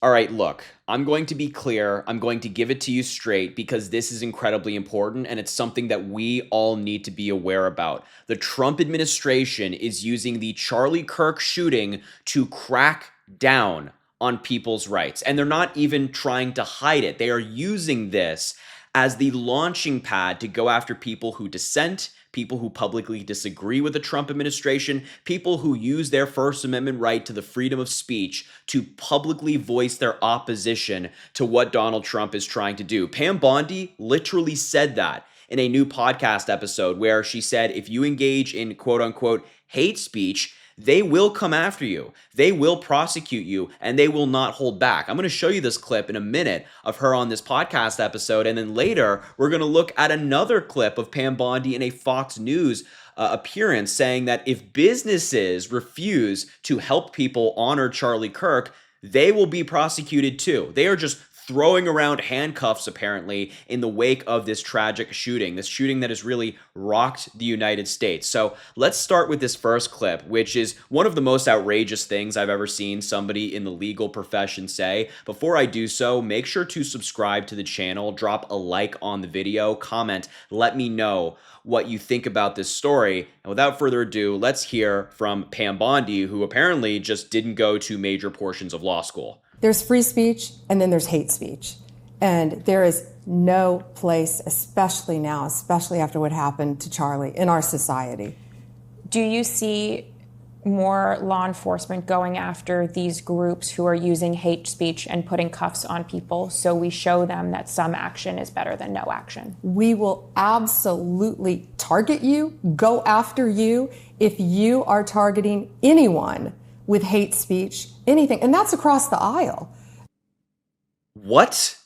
All right, look, I'm going to be clear. I'm going to give it to you straight because this is incredibly important and it's something that we all need to be aware about. The Trump administration is using the Charlie Kirk shooting to crack down on people's rights. And they're not even trying to hide it. They are using this as the launching pad to go after people who dissent, people who publicly disagree with the Trump administration, people who use their First Amendment right to the freedom of speech to publicly voice their opposition to what Donald Trump is trying to do. Pam Bondi literally said that in a new podcast episode where she said, if you engage in quote unquote hate speech, they will come after you. They will prosecute you and they will not hold back. I'm going to show you this clip in a minute of her on this podcast episode. And then later, we're going to look at another clip of Pam Bondi in a Fox News appearance saying that if businesses refuse to help people honor Charlie Kirk, they will be prosecuted too. They are just throwing around handcuffs, apparently, in the wake of this tragic shooting, this shooting that has really rocked the United States. So let's start with this first clip, which is one of the most outrageous things I've ever seen somebody in the legal profession say. Before I do so, make sure to subscribe to the channel, drop a like on the video, comment, let me know what you think about this story. And without further ado, let's hear from Pam Bondi, who apparently just didn't go to major portions of law school. There's free speech and then there's hate speech. And there is no place, especially now, especially after what happened to Charlie, in our society. Do you see more law enforcement going after these groups who are using hate speech and putting cuffs on people so we show them that some action is better than no action? We will absolutely target you, go after you, if you are targeting anyone with hate speech, anything. And that's across the aisle. What?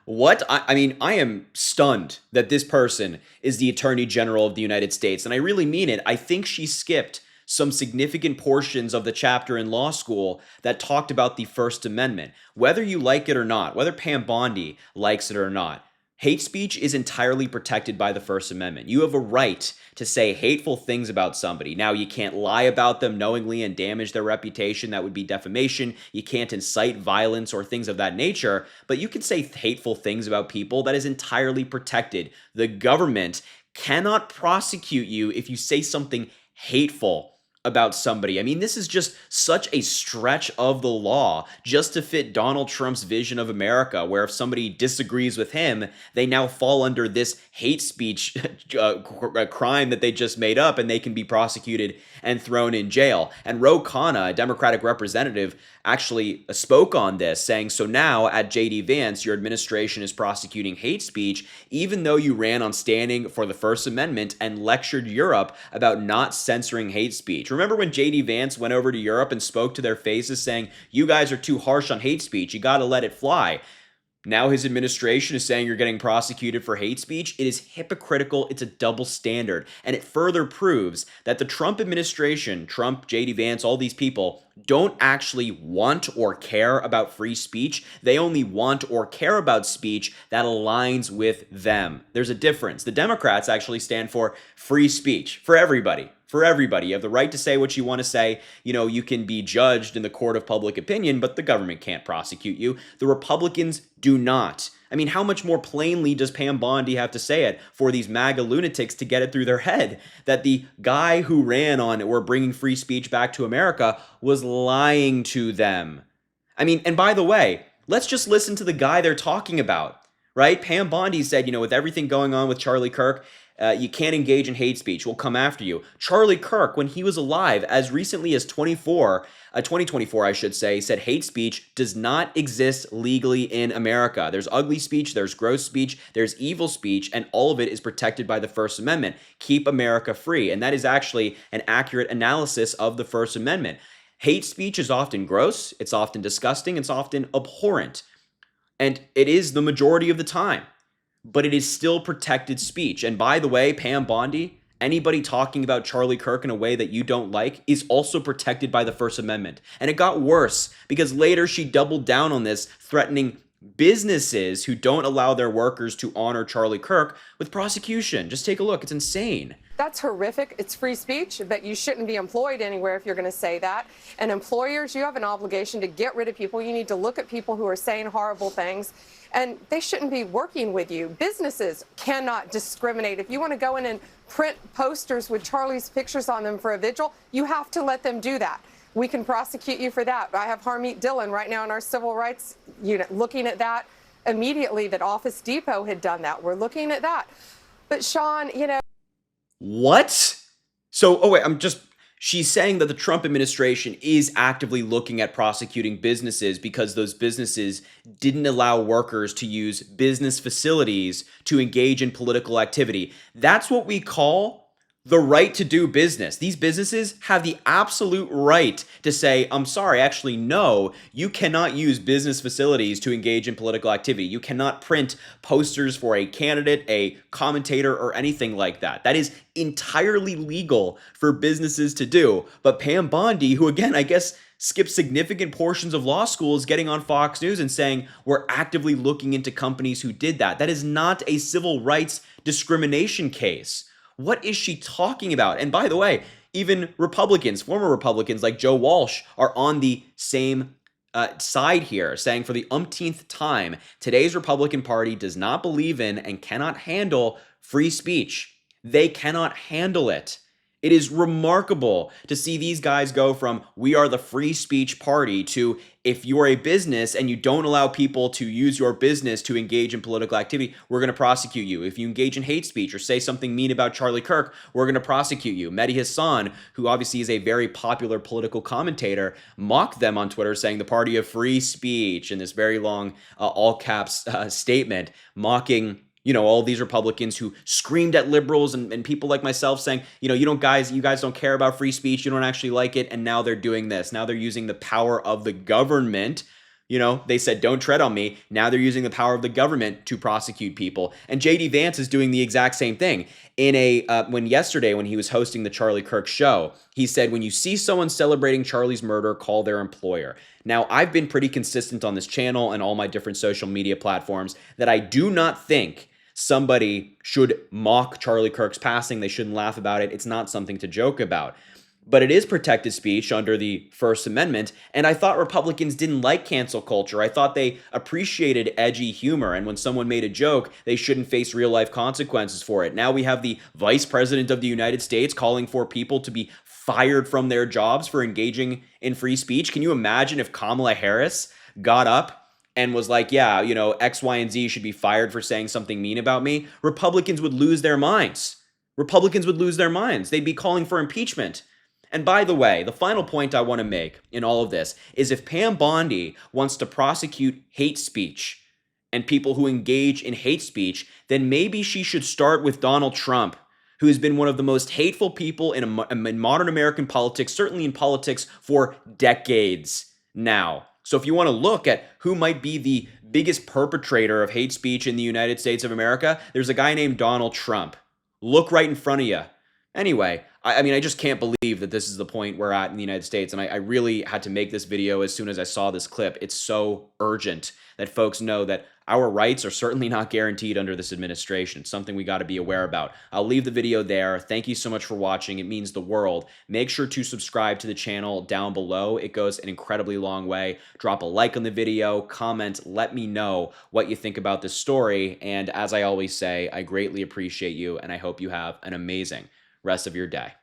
What? I mean, I am stunned that this person is the Attorney General of the United States. And I really mean it. I think she skipped some significant portions of the chapter in law school that talked about the First Amendment. Whether you like it or not, whether Pam Bondi likes it or not, hate speech is entirely protected by the First Amendment. You have a right to say hateful things about somebody. Now, you can't lie about them knowingly and damage their reputation. That would be defamation. You can't incite violence or things of that nature, but you can say hateful things about people. That is entirely protected. The government cannot prosecute you if you say something hateful about somebody. I mean, this is just such a stretch of the law just to fit Donald Trump's vision of America, where if somebody disagrees with him, they now fall under this hate speech crime that they just made up and they can be prosecuted and thrown in jail. And Ro Khanna, a Democratic representative, actually spoke on this, saying, so now at J.D. Vance, your administration is prosecuting hate speech, even though you ran on standing for the First Amendment and lectured Europe about not censoring hate speech. Remember when J.D. Vance went over to Europe and spoke to their faces saying, you guys are too harsh on hate speech, you got to let it fly. Now his administration is saying you're getting prosecuted for hate speech. It is hypocritical. It's a double standard. And it further proves that the Trump administration, Trump, J.D. Vance, all these people, don't actually want or care about free speech. They only want or care about speech that aligns with them. There's a difference. The Democrats actually stand for free speech for everybody. For everybody. You have the right to say what you want to say. You know, you can be judged in the court of public opinion, but the government can't prosecute you. The Republicans do not. I mean, how much more plainly does Pam Bondi have to say it for these MAGA lunatics to get it through their head that the guy who ran on we're bringing free speech back to America was lying to them? I mean, and by the way, let's just listen to the guy they're talking about, right? Pam Bondi said, you know, with everything going on with Charlie Kirk, you can't engage in hate speech. We'll come after you. Charlie Kirk, when he was alive, as recently as 2024, I should say, said hate speech does not exist legally in America. There's ugly speech, there's gross speech, there's evil speech, and all of it is protected by the First Amendment. Keep America free. And that is actually an accurate analysis of the First Amendment. Hate speech is often gross, it's often disgusting, it's often abhorrent. And it is the majority of the time. But it is still protected speech. And by the way, Pam Bondi, anybody talking about Charlie Kirk in a way that you don't like is also protected by the First Amendment. And it got worse because later she doubled down on this, threatening businesses who don't allow their workers to honor Charlie Kirk with prosecution. Just take a look. It's insane. That's horrific. It's free speech, but you shouldn't be employed anywhere if you're going to say that. And employers, you have an obligation to get rid of people. You need to look at people who are saying horrible things, and they shouldn't be working with you. Businesses cannot discriminate. If you want to go in and print posters with Charlie's pictures on them for a vigil, you have to let them do that. We can prosecute you for that. I have Harmeet Dillon right now in our civil rights unit looking at that immediately, that Office Depot had done that. We're looking at that. But Sean, What? So, oh wait, she's saying that the Trump administration is actively looking at prosecuting businesses because those businesses didn't allow workers to use business facilities to engage in political activity. That's what we call the right to do business. These businesses have the absolute right to say, I'm sorry, actually, no, you cannot use business facilities to engage in political activity. You cannot print posters for a candidate, a commentator, or anything like that. That is entirely legal for businesses to do. But Pam Bondi, who again, I guess, skipped significant portions of law school, is getting on Fox News and saying, we're actively looking into companies who did that. That is not a civil rights discrimination case. What is she talking about? And by the way, even Republicans, former Republicans like Joe Walsh, are on the same side here, saying for the umpteenth time, today's Republican Party does not believe in and cannot handle free speech. They cannot handle it. It is remarkable to see these guys go from we are the free speech party to if you're a business and you don't allow people to use your business to engage in political activity, we're going to prosecute you. If you engage in hate speech or say something mean about Charlie Kirk, we're going to prosecute you. Mehdi Hassan, who obviously is a very popular political commentator, mocked them on Twitter saying the party of free speech in this very long all caps statement, mocking all these Republicans who screamed at liberals and people like myself saying, you guys don't care about free speech. You don't actually like it. And now they're doing this. Now they're using the power of the government. They said, don't tread on me. Now they're using the power of the government to prosecute people. And JD Vance is doing the exact same thing. When he was hosting the Charlie Kirk show, he said, when you see someone celebrating Charlie's murder, call their employer. Now, I've been pretty consistent on this channel and all my different social media platforms that I do not think somebody should mock Charlie Kirk's passing. They shouldn't laugh about it. It's not something to joke about. But it is protected speech under the First Amendment, and I thought Republicans didn't like cancel culture. I thought they appreciated edgy humor, and when someone made a joke, they shouldn't face real-life consequences for it. Now we have the Vice President of the United States calling for people to be fired from their jobs for engaging in free speech. Can you imagine if Kamala Harris got up and was like, yeah, X, Y, and Z should be fired for saying something mean about me? Republicans would lose their minds. They'd be calling for impeachment. And by the way, the final point I want to make in all of this is if Pam Bondi wants to prosecute hate speech and people who engage in hate speech, then maybe she should start with Donald Trump, who has been one of the most hateful people in modern American politics, certainly in politics for decades now. So if you want to look at who might be the biggest perpetrator of hate speech in the United States of America, there's a guy named Donald Trump. Look right in front of you. Anyway, I just can't believe that this is the point we're at in the United States. And I really had to make this video as soon as I saw this clip. It's so urgent that folks know that our rights are certainly not guaranteed under this administration. It's something we got to be aware about. I'll leave the video there. Thank you so much for watching. It means the world. Make sure to subscribe to the channel down below. It goes an incredibly long way. Drop a like on the video, comment, let me know what you think about this story. And as I always say, I greatly appreciate you, and I hope you have an amazing rest of your day.